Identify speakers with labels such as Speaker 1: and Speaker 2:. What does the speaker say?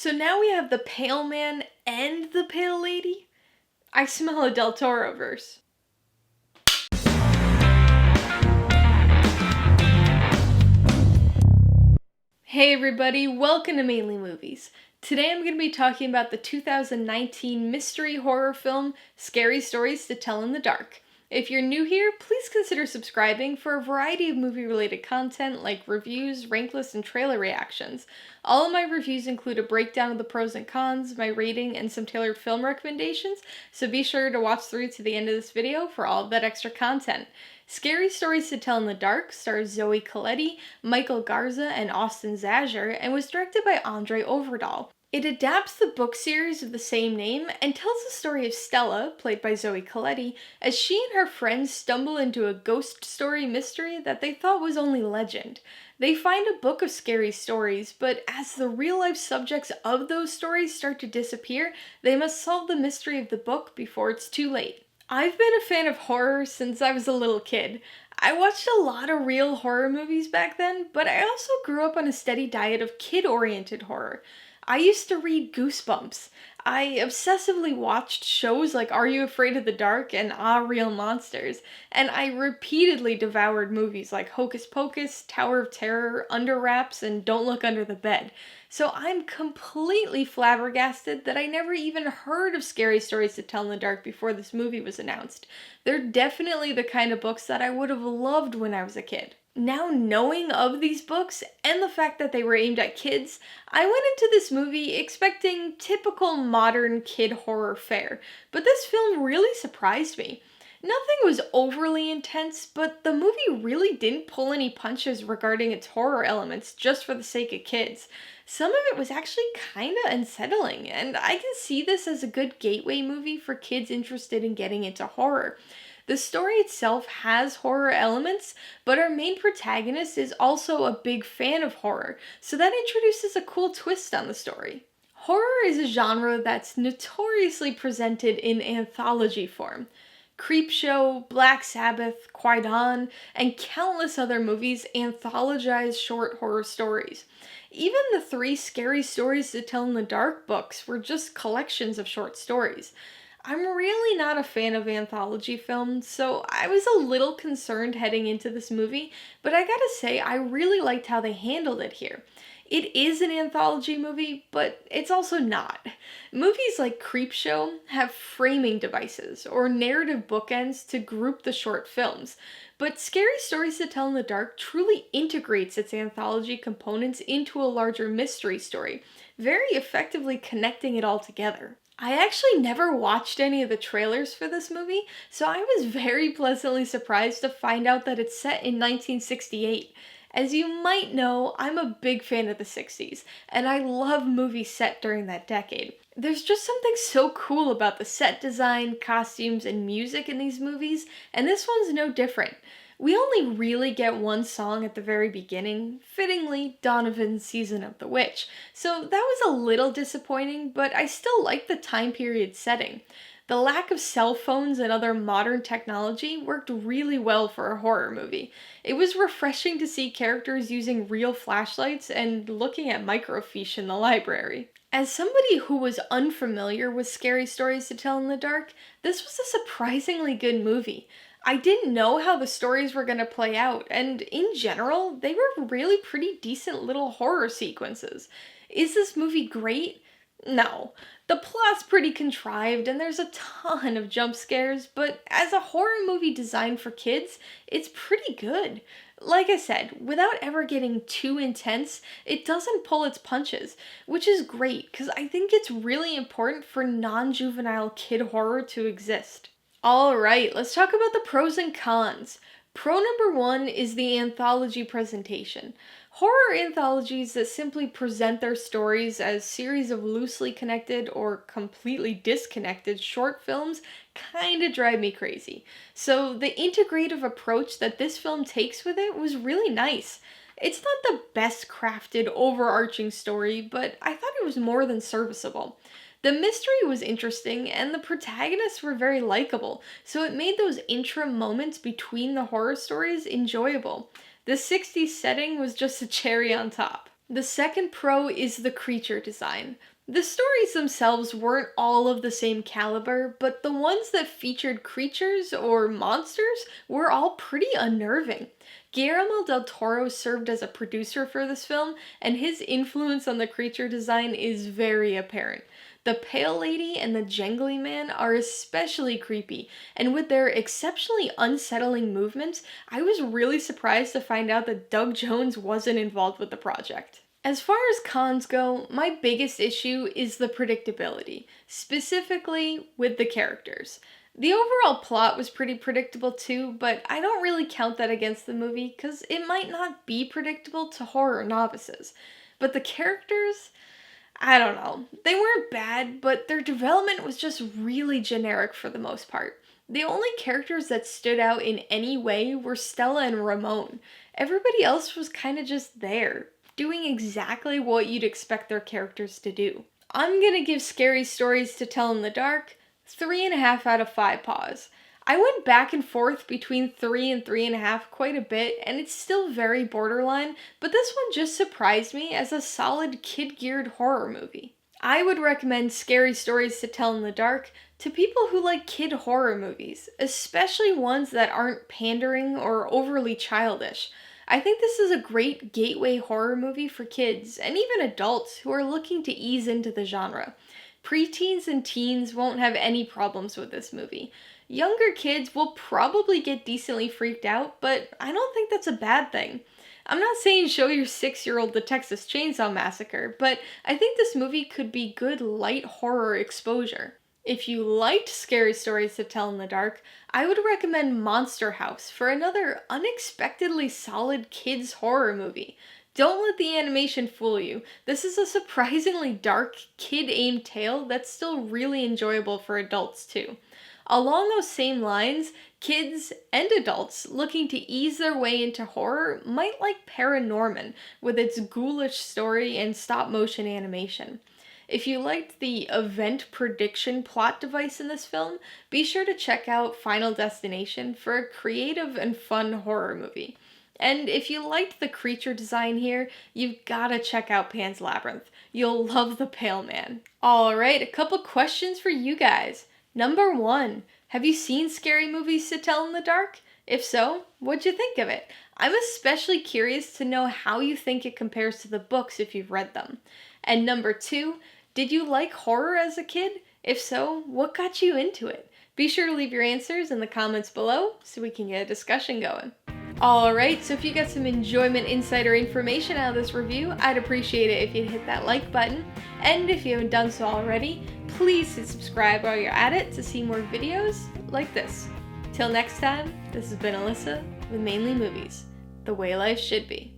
Speaker 1: So now we have the Pale Man and the Pale Lady? I smell a Del Toro verse. Hey everybody, welcome to Mainly Movies. Today I'm going to be talking about the 2019 mystery horror film Scary Stories to Tell in the Dark. If you're new here, please consider subscribing for a variety of movie-related content like reviews, rank lists, and trailer reactions. All of my reviews include a breakdown of the pros and cons, my rating, and some tailored film recommendations, so be sure to watch through to the end of this video for all of that extra content. Scary Stories to Tell in the Dark stars Zoe Colletti, Michael Garza, and Austin Zasher, and was directed by Andre Overdahl. It adapts the book series of the same name and tells the story of Stella, played by Zoe Colletti, as she and her friends stumble into a ghost story mystery that they thought was only legend. They find a book of scary stories, but as the real-life subjects of those stories start to disappear, they must solve the mystery of the book before it's too late. I've been a fan of horror since I was a little kid. I watched a lot of real horror movies back then, but I also grew up on a steady diet of kid-oriented horror. I used to read Goosebumps. I obsessively watched shows like Are You Afraid of the Dark and Ah, Real Monsters, and I repeatedly devoured movies like Hocus Pocus, Tower of Terror, Under Wraps, and Don't Look Under the Bed. So I'm completely flabbergasted that I never even heard of Scary Stories to Tell in the Dark before this movie was announced. They're definitely the kind of books that I would have loved when I was a kid. Now knowing of these books and the fact that they were aimed at kids, I went into this movie expecting typical modern kid horror fare, but this film really surprised me. Nothing was overly intense, but the movie really didn't pull any punches regarding its horror elements just for the sake of kids. Some of it was actually kinda unsettling, and I can see this as a good gateway movie for kids interested in getting into horror. The story itself has horror elements, but our main protagonist is also a big fan of horror, so that introduces a cool twist on the story. Horror is a genre that's notoriously presented in anthology form. Creepshow, Black Sabbath, Quaidan, and countless other movies anthologize short horror stories. Even the three Scary Stories to Tell in the Dark books were just collections of short stories. I'm really not a fan of anthology films, so I was a little concerned heading into this movie, but I gotta say, I really liked how they handled it here. It is an anthology movie, but it's also not. Movies like Creepshow have framing devices or narrative bookends to group the short films, but Scary Stories to Tell in the Dark truly integrates its anthology components into a larger mystery story, very effectively connecting it all together. I actually never watched any of the trailers for this movie, so I was very pleasantly surprised to find out that it's set in 1968. As you might know, I'm a big fan of the 60s, and I love movies set during that decade. There's just something so cool about the set design, costumes, and music in these movies, and this one's no different. We only really get one song at the very beginning, fittingly Donovan's Season of the Witch, so that was a little disappointing, but I still like the time period setting. The lack of cell phones and other modern technology worked really well for a horror movie. It was refreshing to see characters using real flashlights and looking at microfiche in the library. As somebody who was unfamiliar with Scary Stories to Tell in the Dark, this was a surprisingly good movie. I didn't know how the stories were going to play out, and in general, they were really pretty decent little horror sequences. Is this movie great? No. The plot's pretty contrived, and there's a ton of jump scares, but as a horror movie designed for kids, it's pretty good. Like I said, without ever getting too intense, it doesn't pull its punches, which is great, because I think it's really important for non-juvenile kid horror to exist. Alright, let's talk about the pros and cons. Pro number one is the anthology presentation. Horror anthologies that simply present their stories as series of loosely connected or completely disconnected short films kinda drive me crazy. So the integrative approach that this film takes with it was really nice. It's not the best crafted overarching story, but I thought it was more than serviceable. The mystery was interesting, and the protagonists were very likable, so it made those interim moments between the horror stories enjoyable. The 60s setting was just a cherry on top. The second pro is the creature design. The stories themselves weren't all of the same caliber, but the ones that featured creatures or monsters were all pretty unnerving. Guillermo del Toro served as a producer for this film, and his influence on the creature design is very apparent. The Pale Lady and the Jangly Man are especially creepy, and with their exceptionally unsettling movements, I was really surprised to find out that Doug Jones wasn't involved with the project. As far as cons go, my biggest issue is the predictability, specifically with the characters. The overall plot was pretty predictable too, but I don't really count that against the movie because it might not be predictable to horror novices. But the characters, I don't know. They weren't bad, but their development was just really generic for the most part. The only characters that stood out in any way were Stella and Ramon. Everybody else was kind of just there, doing exactly what you'd expect their characters to do. I'm gonna give Scary Stories to Tell in the Dark 3.5 out of 5 paws. I went back and forth between 3 and 3.5 quite a bit, and it's still very borderline, but this one just surprised me as a solid kid-geared horror movie. I would recommend Scary Stories to Tell in the Dark to people who like kid horror movies, especially ones that aren't pandering or overly childish. I think this is a great gateway horror movie for kids and even adults who are looking to ease into the genre. Preteens and teens won't have any problems with this movie. Younger kids will probably get decently freaked out, but I don't think that's a bad thing. I'm not saying show your 6-year-old the Texas Chainsaw Massacre, but I think this movie could be good light horror exposure. If you liked Scary Stories to Tell in the Dark, I would recommend Monster House for another unexpectedly solid kids horror movie. Don't let the animation fool you. This is a surprisingly dark, kid-aimed tale that's still really enjoyable for adults too. Along those same lines, kids and adults looking to ease their way into horror might like Paranorman with its ghoulish story and stop-motion animation. If you liked the event prediction plot device in this film, be sure to check out Final Destination for a creative and fun horror movie. And if you liked the creature design here, you've gotta check out Pan's Labyrinth. You'll love the Pale Man. Alright, a couple questions for you guys. Number 1, have you seen Scary Movies to Tell in the Dark? If so, what'd you think of it? I'm especially curious to know how you think it compares to the books if you've read them. And number 2, did you like horror as a kid? If so, what got you into it? Be sure to leave your answers in the comments below so we can get a discussion going. Alright, so if you got some enjoyment, insight, or information out of this review, I'd appreciate it if you'd hit that like button. And if you haven't done so already, please hit subscribe while you're at it to see more videos like this. Till next time, this has been Alyssa with Mainly Movies, the way life should be.